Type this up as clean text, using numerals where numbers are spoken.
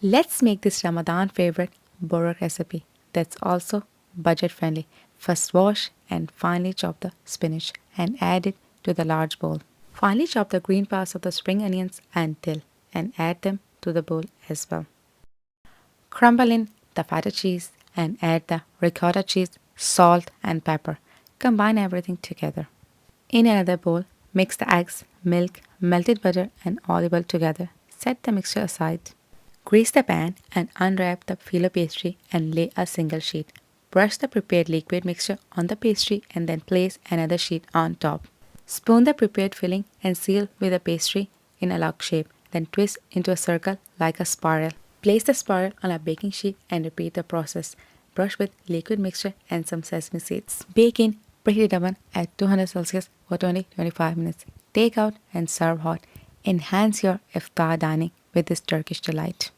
Let's make this Ramadan favorite Borek recipe that's also budget friendly. First wash and finely chop the spinach and add it to the large bowl. Finally chop the green parts of the spring onions and dill and add them to the bowl as well. Crumble in the feta cheese and add the ricotta cheese, salt and pepper. Combine everything together. In another bowl, mix the eggs, milk, melted butter, and olive oil together. Set the mixture aside. Grease the pan and unwrap the filo pastry and lay a single sheet. Brush the prepared liquid mixture on the pastry and then place another sheet on top. Spoon the prepared filling and seal with the pastry in a log shape. Then twist into a circle like a spiral. Place the spiral on a baking sheet and repeat the process. Brush with liquid mixture and some sesame seeds. Bake in preheated oven at 200 Celsius for 20-25 minutes. Take out and serve hot. Enhance your iftar dining with this Turkish delight.